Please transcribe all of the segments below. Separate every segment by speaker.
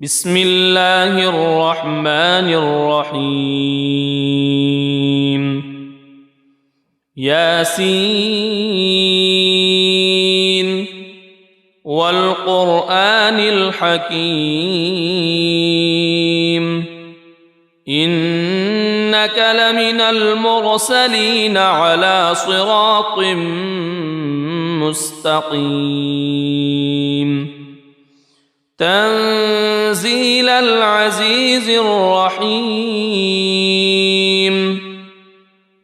Speaker 1: بسم الله الرحمن الرحيم ياسين والقرآن الحكيم إنك لمن المرسلين على صراط مستقيم تنزيل العزيز الرحيم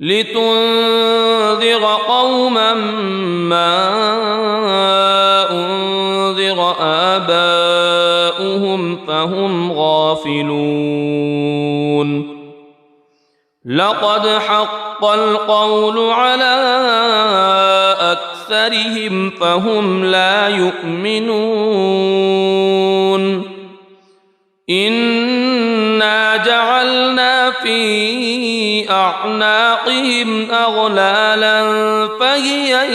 Speaker 1: لتنذر قوما ما أنذر آباؤهم فهم غافلون لقد حق القول على أكثرهم فهم لا يؤمنون إنا جعلنا في أعناقهم أغلالا فهي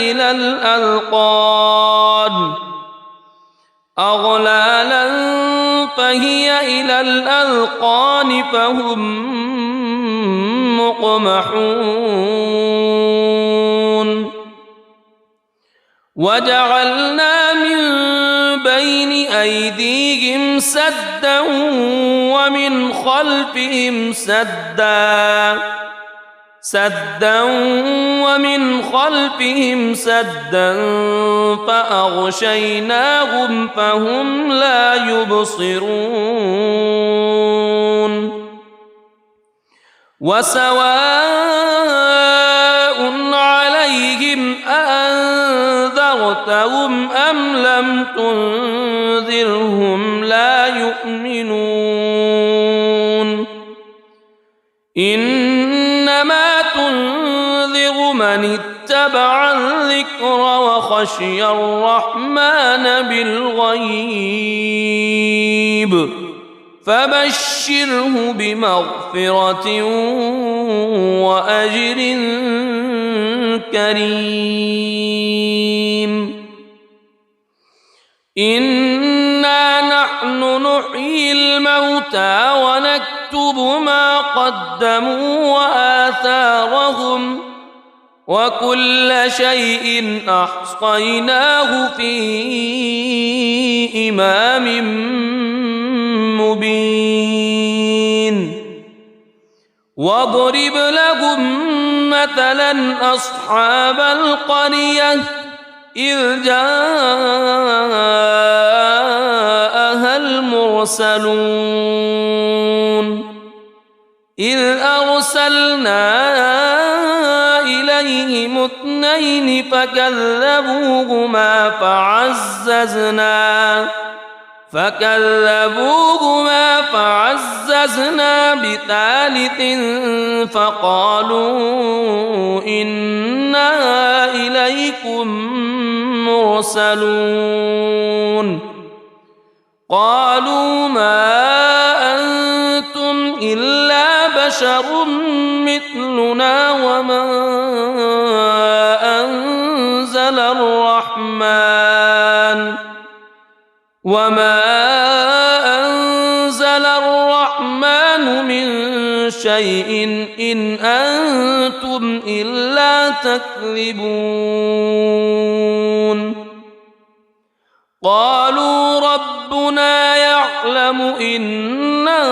Speaker 1: إلى الأذقان فهم مقمحون وجعلنا من بين أيديهم سدا ومن خلفهم سدا فأغشيناهم فهم لا يبصرون وسواء عليهم أأنذرتهم أم لم تنذرهم لا يؤمنون إنما تنذر من اتبع الذكر وخشي الرحمن بالغيب فبشره بمغفرة وأجر كريم إنا نحن نحيي الموتى ونكتب ما قدموا وآثارهم وكل شيء أحصيناه في إمام مبين واضرب لهم مثلا أصحاب القرية إذ جاءها المرسلون إذ أرسلنا إليهم اثنين فكذبوهما فعززنا بثالث فقالوا إنا إليكم مرسلون قالوا ما أنتم إلا بشر مثلنا وما أنزل الرحمن من شيء إن أنتم إلا تكذبون قالوا ربنا يعلم إنا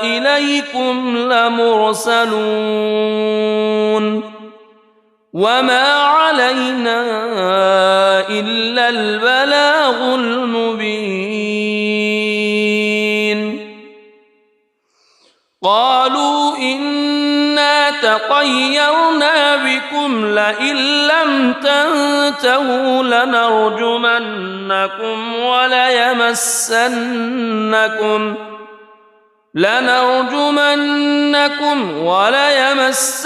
Speaker 1: إليكم لمرسلون وما علينا إلا البلاغ المبين قالوا إنا تطيرنا بكم لئن لم تنتهوا لنرجمنكم وليمسنكم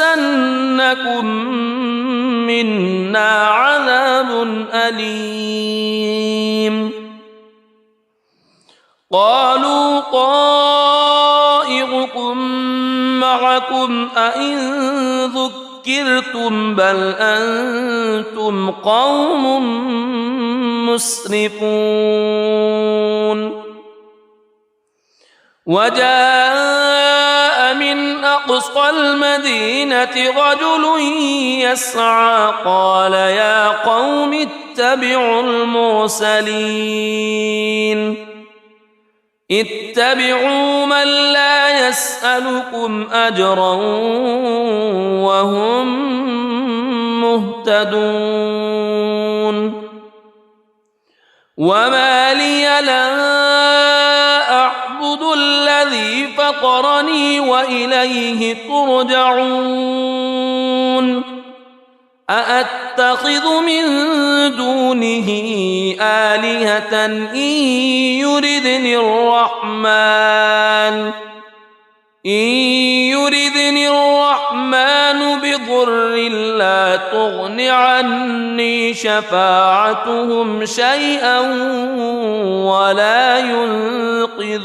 Speaker 1: منا عذاب أليم قالوا طائركم معكم أئن ذكرتم بل أنتم قوم مسرفون وجاء من أقصى المدينة رجل يسعى قال يا قوم اتبعوا المرسلين اتبعوا من لا يسألكم أجرا وهم مهتدون وما لي لا أعبد الذي فطرني وإليه ترجعون أأتخذ من دونه آلهة إن يردني الرحمن بضر لا تغن عني شفاعتهم شيئا ولا ينقذون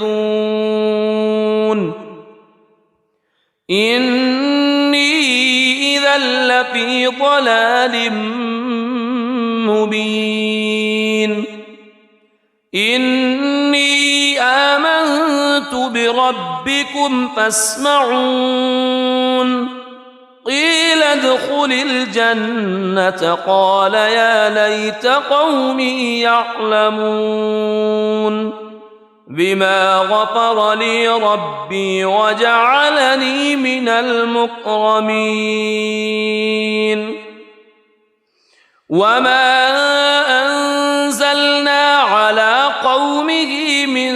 Speaker 1: إني إذا لفي ضلال مبين إني آمنت بربكم فاسمعون قيل ادخل الجنة قال يا ليت قومي يعلمون بما غفر لي ربي وجعلني من المكرمين وما أنزلنا على قومه من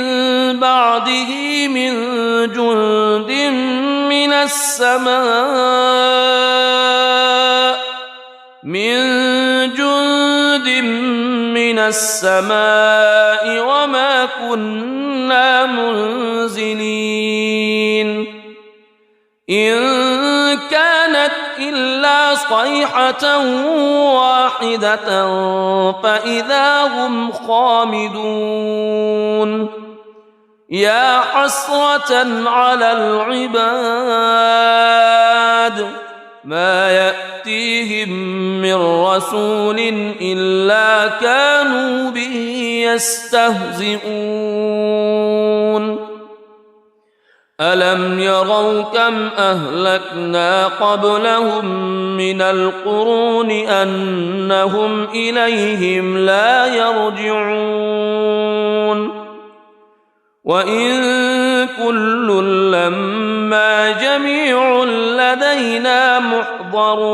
Speaker 1: بعده من جند من السماء وما كنا منزلين إن كانت إلا صيحة واحدة فإذا هم خامدون يا حسرة على العباد ما يأتيهم من رسول إلا كانوا به يستهزئون ألم يروا كم أهلكنا قبلهم من القرون أنهم إليهم لا يرجعون وإن كل لما جميع لدينا محضرون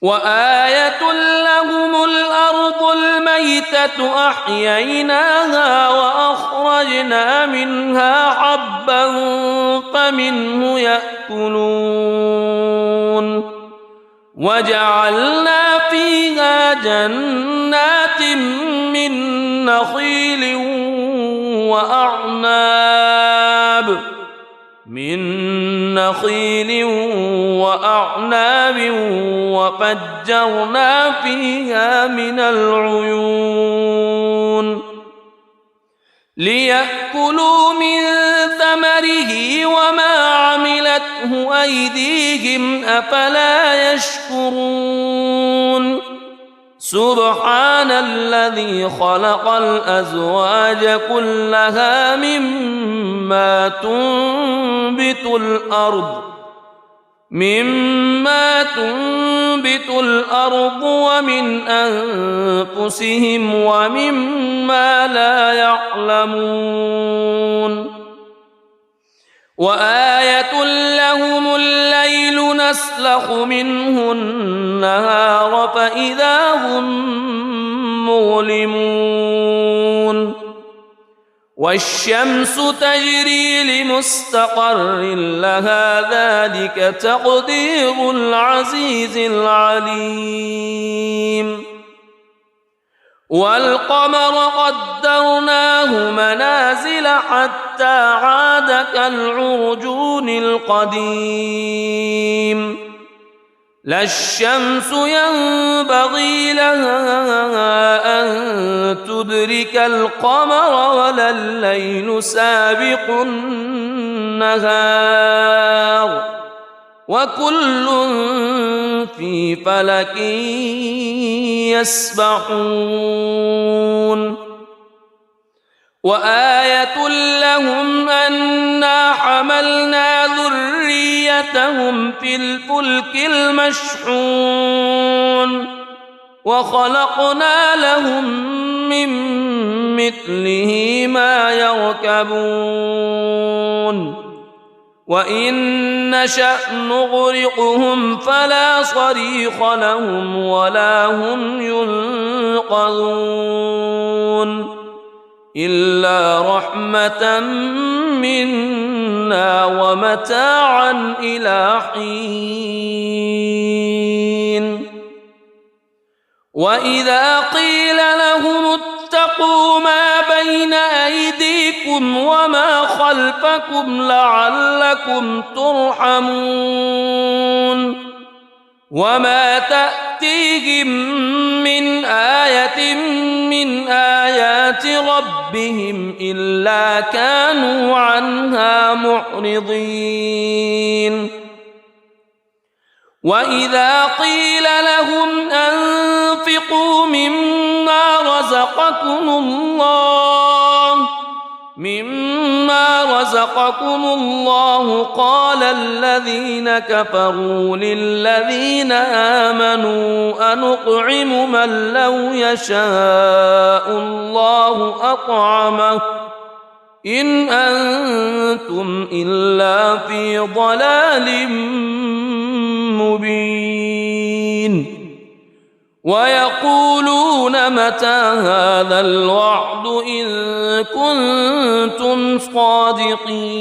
Speaker 1: وآية لهم الأرض الميتة أحييناها وأخرجنا منها حبا فمنه يأكلون وجعلنا فيها جنات من نخيل وأعناب وفجرنا فيها من العيون ليأكلوا من ثمره وما عملته أيديهم أفلا يشكرون سبحان الذي خلق الأزواج كلها مما تنبت الأرض ومن أنفسهم ومما لا يعلمون وآية لهم الليل نسلخ منه النهار فإذا هم مظلمون والشمس تجري لمستقر لها ذلك تقدير العزيز العليم والقمر قدرناه منازل حتى عاد كالعرجون القديم لا الشمس ينبغي لها أن تدرك القمر ولا الليل سابق النهار وكل في فلك يسبحون وآية لهم أنا حملنا ذريتهم في الفلك المشحون وخلقنا لهم من مثله ما يركبون وإن نشأ نغرقهم فلا صريخ لهم ولا هم ينقذون إلا رحمة منا ومتاعا إلى حين وإذا قيل لهم اتقوا ما بين أيديكم وما خلفكم لعلكم ترحمون وما تأتيهم من آية من آيات ربهم إلا كانوا عنها معرضين وإذا قيل لهم أنفقوا مما رزقكم الله قال الذين كفروا للذين آمنوا أنطعم من لو يشاء الله أطعمه إن أنتم إلا في ضلال مبين ويقولون متى هذا الوعد إن كنتم صادقين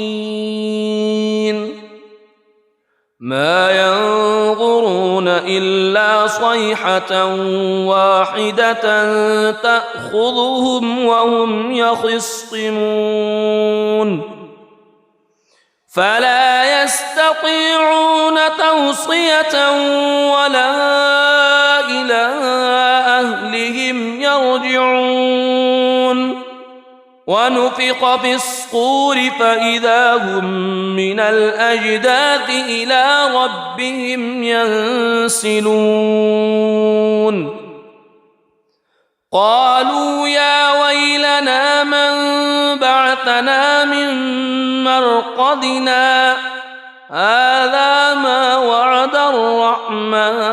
Speaker 1: ما ينظرون إلا صيحة واحدة تأخذهم وهم يخصمون فلا يستطيعون توصية ولا إلى أهلهم يرجعون ونفخ في الصور فإذا هم من الأجداث إلى ربهم ينسلون قالوا يا ويلنا من بعثنا من مرقدنا هذا ما وعد الرحمن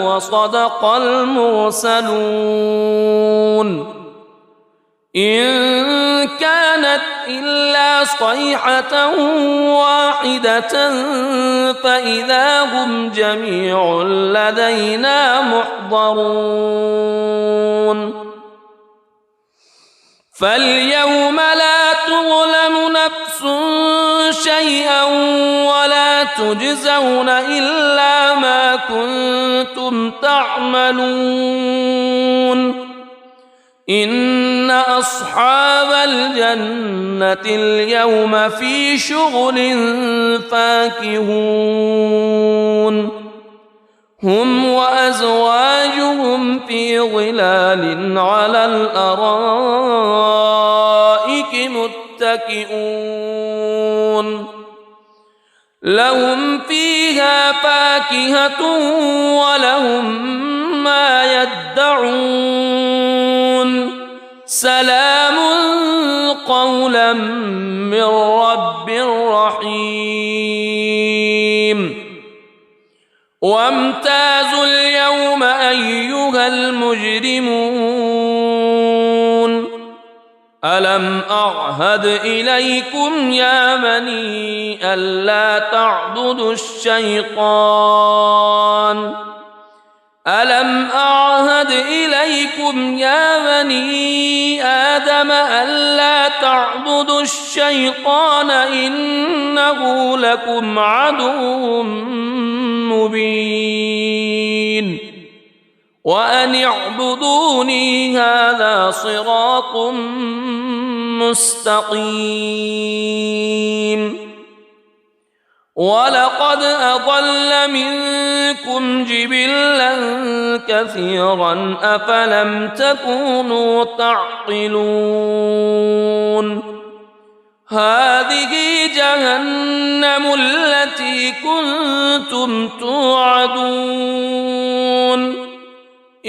Speaker 1: وصدق المرسلون إن كانت إلا صيحة واحدة فإذا هم جميع لدينا محضرون فاليوم لا تظلم نفس شيئا ولا تجزون إلا ما كنتم تعملون إن أصحاب الجنة اليوم في شغل فاكهون هم وأزواجهم في ظلال على الأرائك متكئون لهم فيها فاكهة ولهم ما يدعون سلام قولا من رب رحيم وامتازوا اليوم أيها المجرمون ألم أعهد إليكم يا بني ألا تعبدوا الشيطان ألم أعهد إليكم يا بني آدم ألا تعبدوا الشيطان إنه لكم عدو مبين وأن اعبدوني هذا صراط مستقيم ولقد أضل منكم جبلا كثيرا أفلم تكونوا تعقلون هذه جهنم التي كنتم توعدون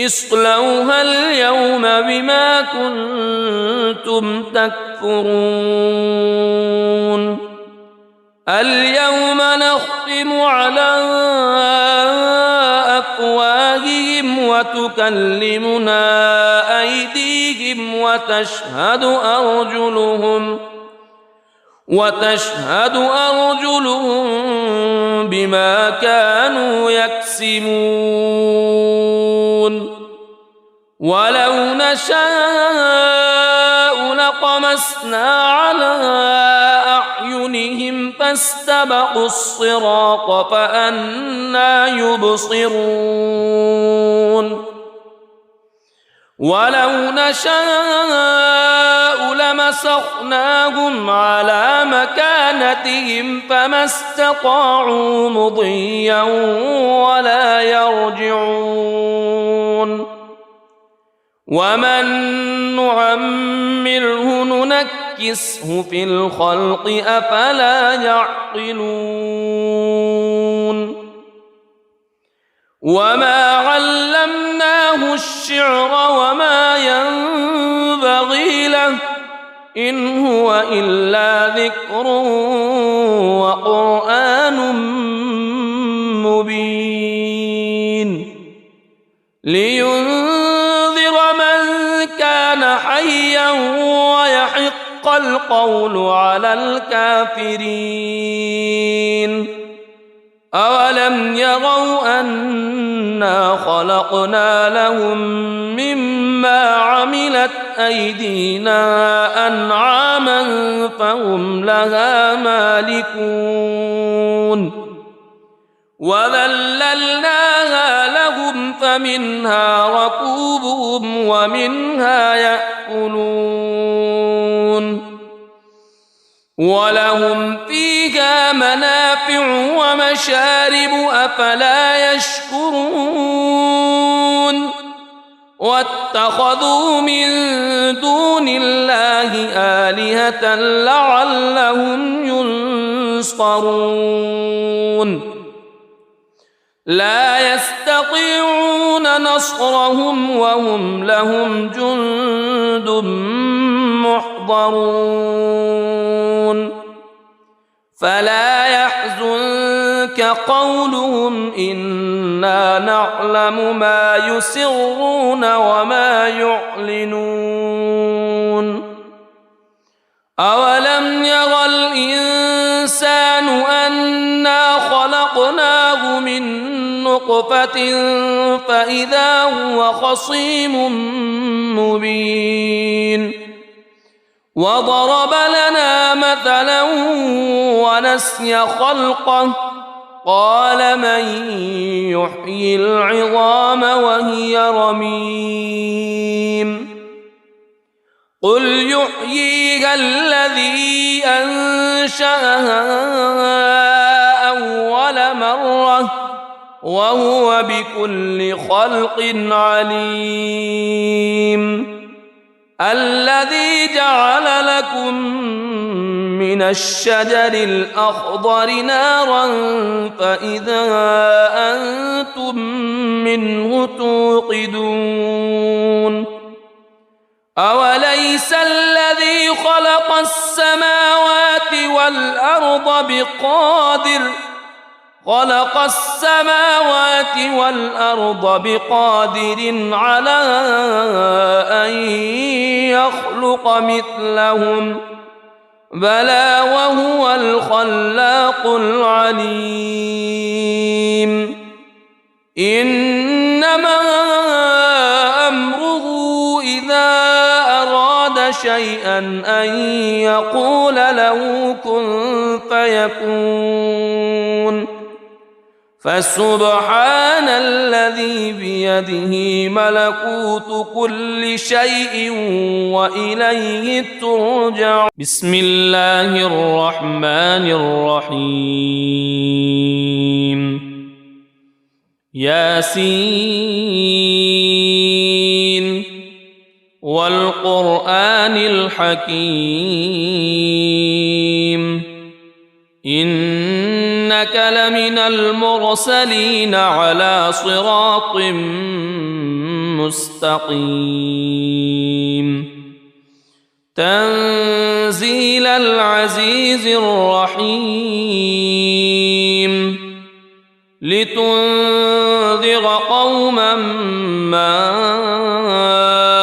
Speaker 1: اصلوها اليوم بما كنتم تكفرون اليوم نختم على أفواههم وتكلمنا أيديهم وتشهد أرجلهم بما كانوا يكسبون ولو نشاء لطمسنا على أعينهم فاستبقوا الصراط فأنى يبصرون ولو نشاء لمسخناهم على مكانتهم فما استطاعوا مضيا ولا يرجعون ومن نعمره ننكسه في الخلق أفلا يعقلون وما علمناه الشعر وما ينبغي له إن هو إلا ذكر وقرآن مبين لينذر من كان حيا ويحق القول على الكافرين أولم يروا أنا خلقنا لهم مما عملت أيدينا أنعاما فهم لها مالكون وذللناها لهم فمنها ركوبهم ومنها يأكلون ولهم فيها منافع ومشارب أفلا يشكرون واتخذوا من دون الله آلهة لعلهم ينصرون لا يستطيعون نصرهم وهم لهم جند محضرون فلا يحزنك قولهم إنا نعلم ما يسرون وما يعلنون أولم ير الإنسان أنا خلقناه من نطفة فإذا هو خصيم مبين وضرب لنا مثلا ونسي خلقه قال من يحيي العظام وهي رميم قل يحييها الذي أنشأها أول مرة وهو بكل خلق عليم الذي جعل لكم من الشجر الأخضر نارا فإذا أنتم منه توقدون أوليس الذي خلق السماوات والأرض بقادر على أن يخلق مثلهم بلى وهو الخلاق العليم إنما أمره إذا أراد شيئا أن يقول له كن فيكون فسبحان الذي بيده ملكوت كل شيء وإليه ترجع بسم الله الرحمن الرحيم ياسين والقرآن الحكيم إنك إنك لمن المرسلين على صراط مستقيم تنزيل العزيز الرحيم لتنذر قوما ما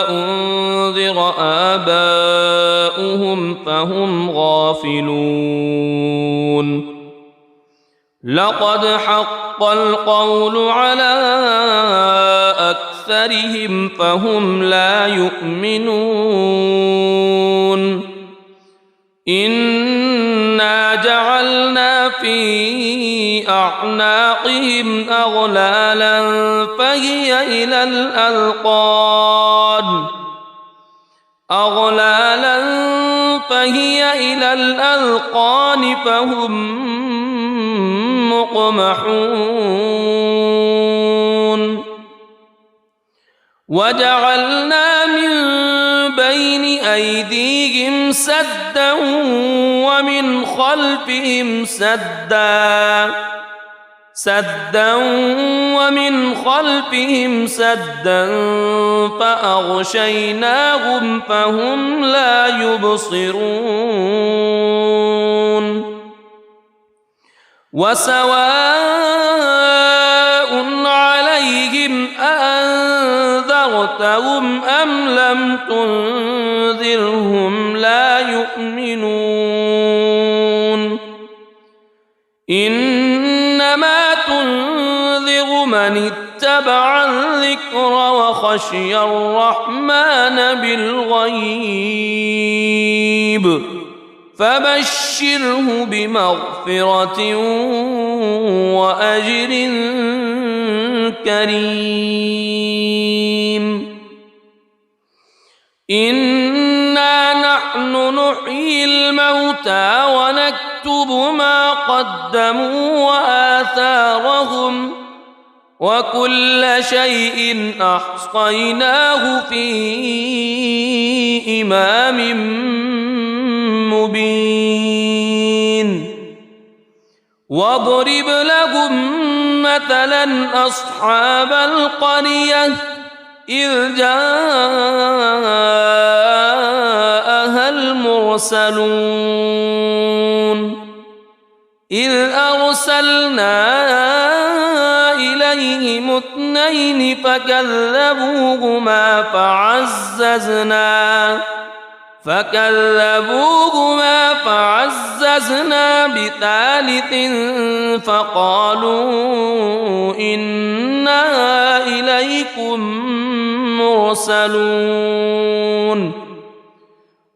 Speaker 1: أنذر آباؤهم فهم غافلون لقد حق القول على أكثرهم فهم لا يؤمنون إنا جعلنا في أعناقهم أغلالا فهي إلى الأذقان فهم مقمحون وجعلنا من بين أيديهم سدا ومن خلفهم سدا فأغشيناهم فهم لا يبصرون وسواء عليهم أأنذرتهم أم لم تنذرهم لا يؤمنون إنما تنذر من اتبع الذكر وخشي الرحمن بالغيب فبشره بمغفرة وأجر كريم إنا نحن نحيي الموتى ونكتب ما قدموا وآثارهم وكل شيء أحصيناه في إمام مبين واضرب لهم مثلا أصحاب القرية إذ جاءها المرسلون إذ أرسلنا إليهم اثنين فكذبوهما فعززنا بثالث فقالوا إنا إليكم مرسلون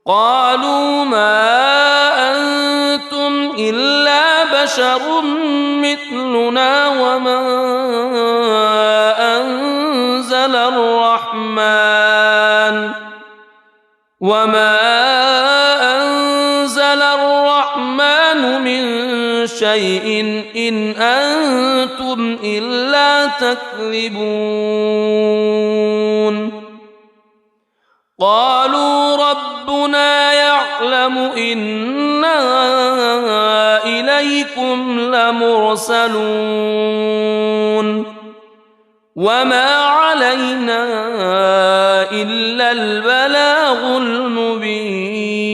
Speaker 1: قالوا ما أنتم إلا بشر مثلنا وما أنزل الرحمن من شيء إن أنتم إلا تكذبون قالوا ربنا يعلم إنا إليكم لمرسلون وما علينا إلا البلاغ المبين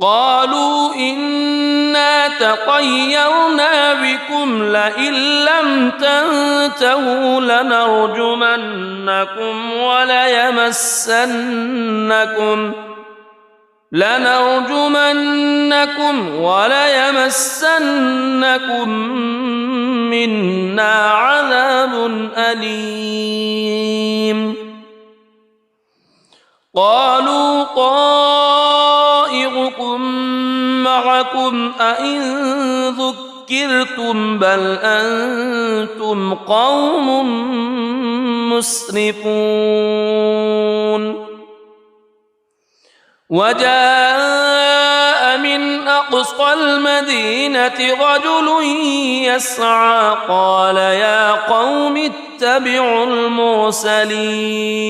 Speaker 1: قالوا إنا تطيرنا بكم لئن لم تنتهوا لنرجمنكم وليمسنكم منا عذاب أليم قالوا طائركم معكم أئن ذكرتم بل أنتم قوم مسرفون وجاء من أقصى المدينة رجل يسعى قال يا قوم اتبعوا المرسلين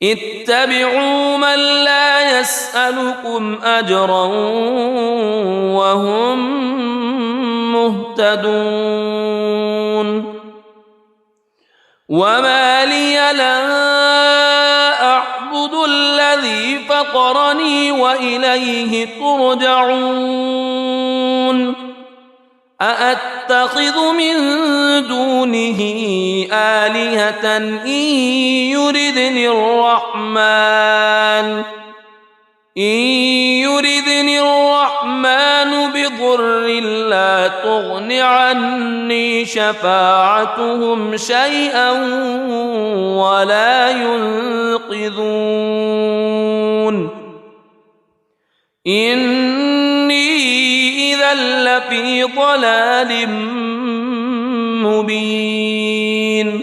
Speaker 1: اتبعوا من لا يسألكم أجرا وهم مهتدون وما لي لا أعبد الذي فطرني وإليه ترجعون أأتخذ من دونه آلهة إن يردني الرحمن بضر لا تغن عني شفاعتهم شيئا ولا ينقذون إني إذا لفي ضلال مبين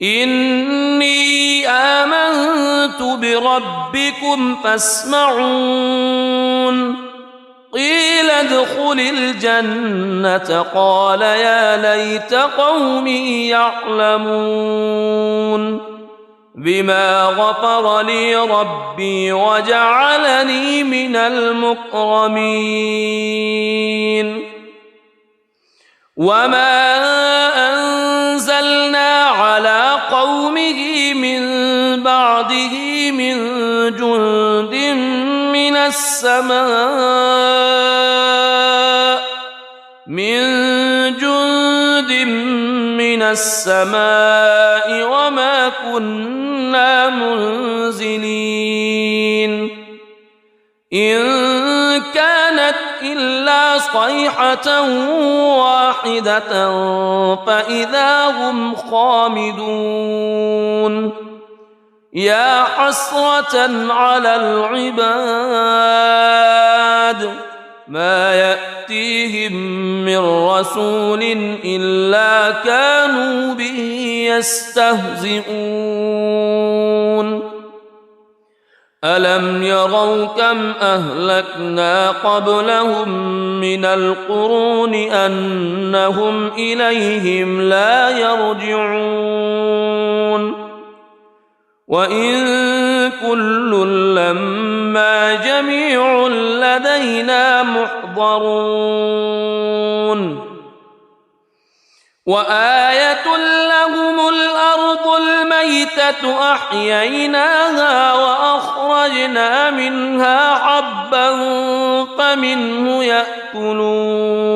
Speaker 1: إني آمنت بربكم فاسمعون قيل ادخل الجنة قال يا ليت قومي يعلمون بما غفر لي ربي وجعلني من المكرمين وما أنزلنا على قومه من بعده من جند من السماء وما كنا منزلين إن كانت إلا صيحة واحدة فإذا هم خامدون يا حسرة على العباد ما يأتيهم من رسول إلا كانوا به يستهزئون ألم يروا كم أهلكنا قبلهم من القرون أنهم إليهم لا يرجعون وإن كل لما جميع لدينا محضرون وآية لهم الأرض الميتة أحييناها وأخرجنا منها حبا فمنه يأكلون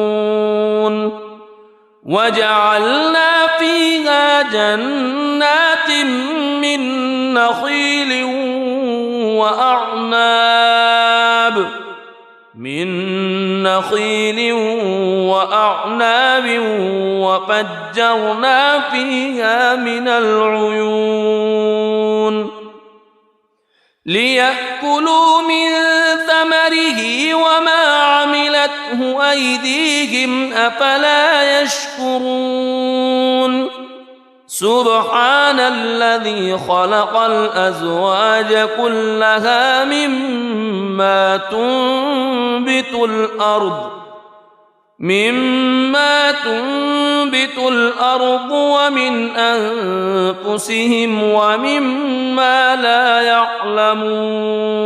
Speaker 1: وجعلنا فيها جنات من نخيل وأعناب وفجرنا فيها من العيون ليأكلوا من ثمره وما عملته أيديهم أفلا يشكرون سبحان الذي خلق الأزواج كلها مما تنبت الأرض ومن أنفسهم ومما لا يعلمون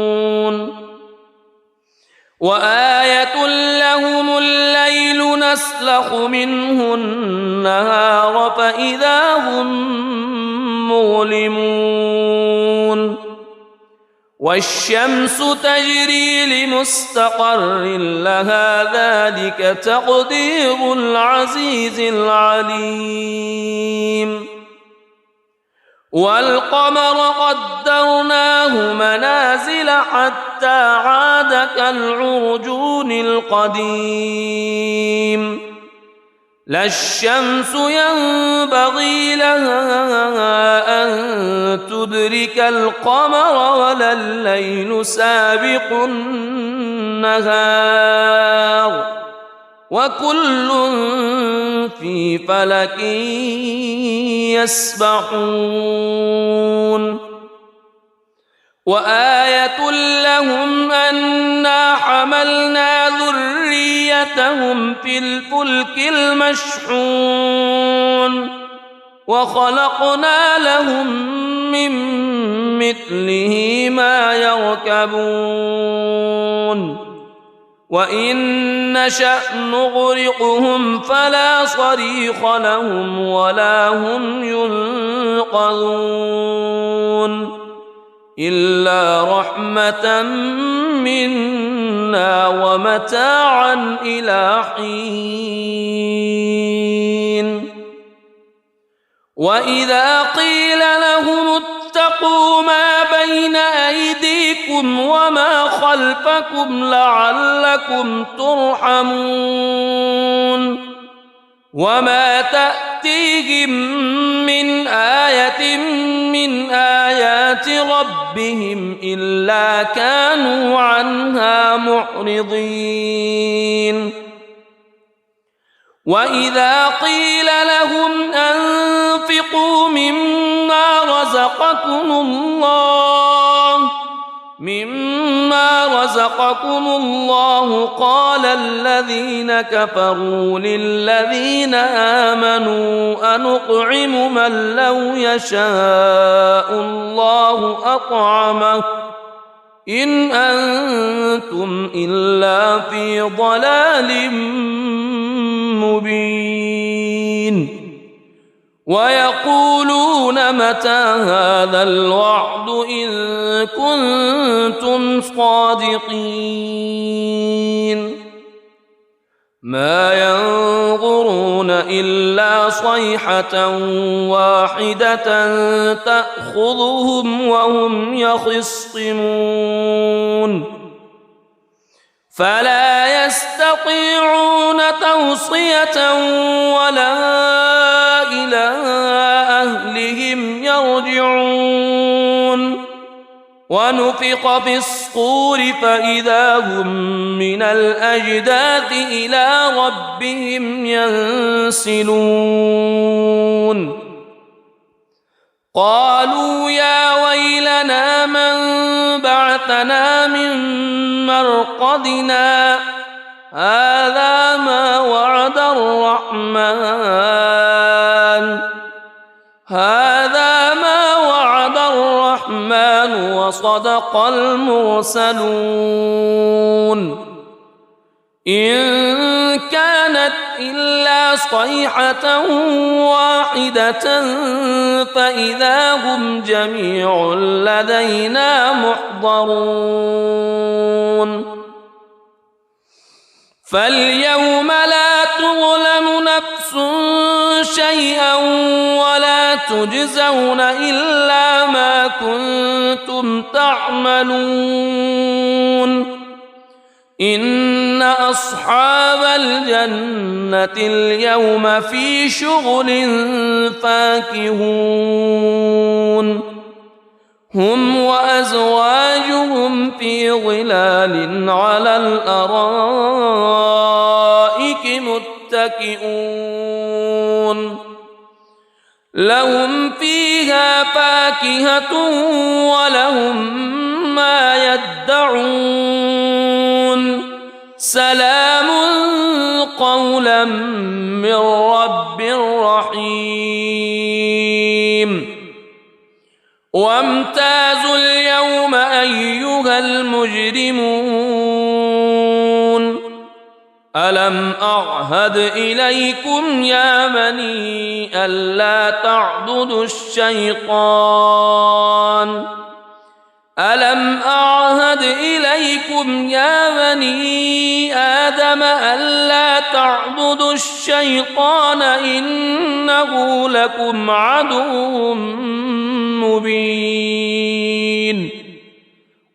Speaker 1: وآية لهم الليل نسلخ منه النهار فإذا هم مظلمون والشمس تجري لمستقر لها ذلك تقدير العزيز العليم والقمر قدرناه منازل حتى عاد كالعرجون القديم لا الشمس ينبغي لها أن تدرك القمر ولا الليل سابق النهار وكل في فلك يسبحون وآية لهم أنا حملنا ذريتهم في الفلك المشحون وخلقنا لهم من مثله ما يركبون وإن نشأ نغرقهم فلا صريخ لهم ولا هم ينقذون إلا رحمة منا ومتاعا إلى حين وإذا قيل لهم اتقوا ما بين أيديكم وما خلفكم لعلكم ترحمون وما تأتيهم من آية من آيات ربهم إلا كانوا عنها معرضين وإذا قيل لهم أنفقوا مما رزقكم الله قال الذين كفروا للذين آمنوا أنطعم من لو يشاء الله أطعمه إن أنتم إلا في ضلال مبين ويقولون متى هذا الوعد إن كنتم صادقين ما ينظرون إلا صيحة واحدة تأخذهم وهم يخصمون فلا يستطيعون توصية ولا إلى أهلهم يرجعون ونفخ في الصور فإذا هم من الأجداث إلى ربهم ينسلون قالوا يا ويلنا من بعثنا من مرقدنا هذا ما وعد الرحمن وصدق المرسلون إن كانت إلا صيحة واحدة فإذا هم جميع لدينا محضرون فاليوم لا تظلم نفس شيئا ولا تجزون إلا ما كنتم تعملون إن أصحاب الجنة اليوم في شغل فاكهون هم وأزواجهم في ظلال على الأرائك متكئون لهم فيها فاكهة ولهم ما يدعون سلام قولا من رب رحيم وامتازوا اليوم أيها المجرمون ألم أعهد إليكم يا بني ألا تعبدوا الشيطان ألم أعهد إليكم يا بني آدم ألا تعبدوا الشيطان إنه لكم عدو مبين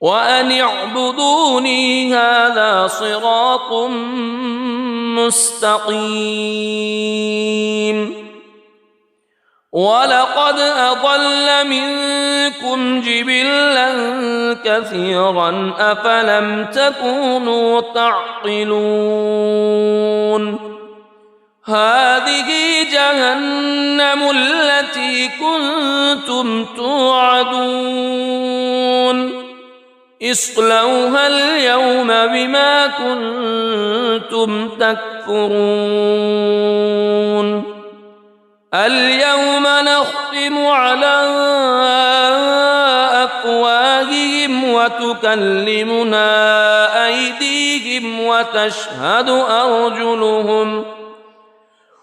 Speaker 1: وأن اعبدوني هذا صراط مستقيم ولقد أضل منكم جبلا كثيرا أفلم تكونوا تعقلون هذه جهنم التي كنتم توعدون اصلوها اليوم بما كنتم تكفرون اليوم نختم على وتكلمنا أيديهم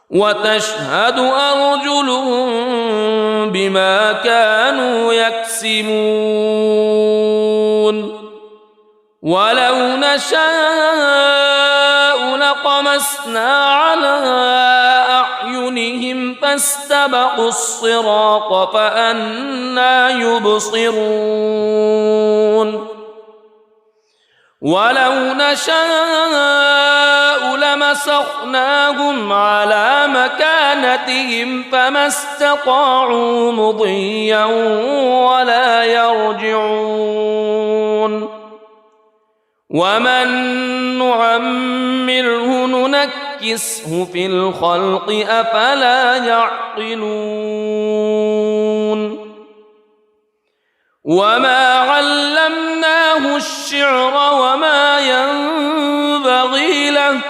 Speaker 1: وتشهد أرجلهم بما كانوا يكسبون ولو نشاء لطمسنا على أعينهم فاستبقوا الصراط فأنى يبصرون ولو نشاء لمسخناهم على مكانتهم فما استطاعوا مضيا ولا يرجعون ومن نعمره ننكسه في الخلق أفلا يعقلون وما علمناه الشعر وما ينبغي له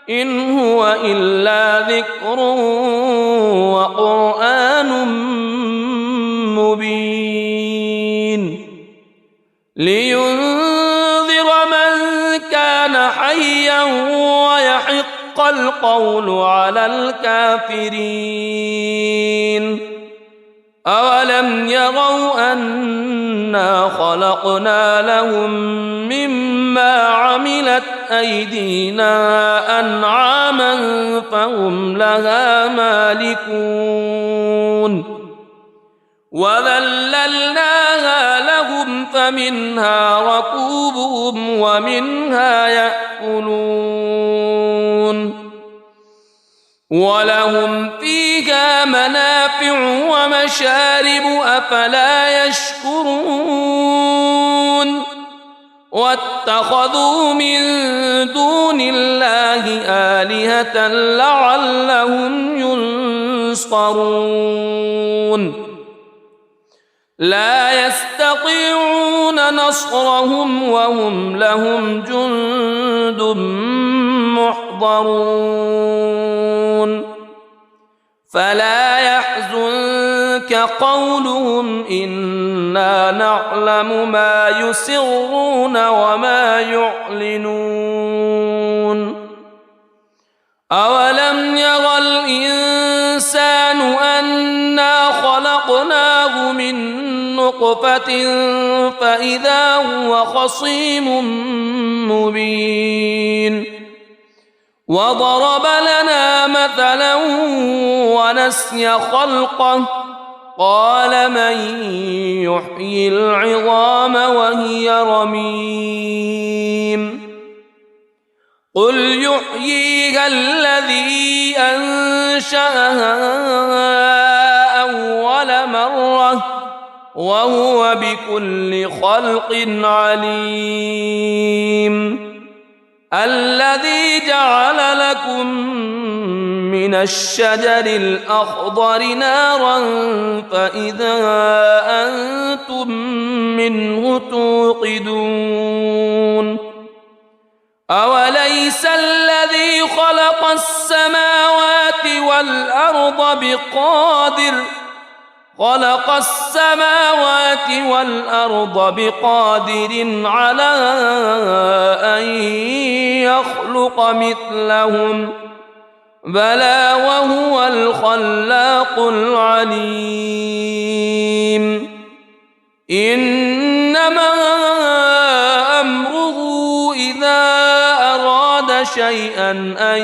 Speaker 1: إن هو إلا ذكر وقرآن مبين لينذر من كان حيا ويحق القول على الكافرين أولم يروا أنا خلقنا لهم مما عملت أيدينا أنعاما فهم لها مالكون وذللناها لهم فمنها ركوبهم ومنها يأكلون ولهم فيها منافع ومشارب أفلا يشكرون واتخذوا من دون الله آلهة لعلهم ينصرون لا يستطيعون نصرهم وهم لهم جند محضرون فلا يحزنك قولهم إنا نعلم ما يسرون وما يعلنون أولم ير الإنسان أنا خلقناه من نطفة فإذا هو خصيم مبين وضرب لنا مثلا ونسي خلقه قال من يحيي العظام وهي رميم قل يحييها الذي أنشأها أول مرة وهو بكل خلق عليم الذي جعل لكم من الشجر الأخضر نارا فإذا أنتم منه توقدون أوليس الذي خلق السماوات والأرض بقادر على أن يخلق مثلهم بلى وهو الخلاق العليم إنما أمره إذا أراد شيئا أن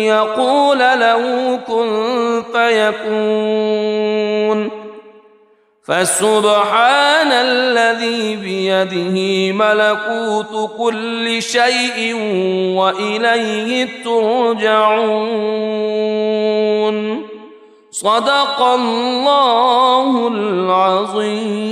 Speaker 1: يقول له كن فيكون فسبحان الذي بيده ملكوت كل شيء وإليه ترجعون صدق الله العظيم.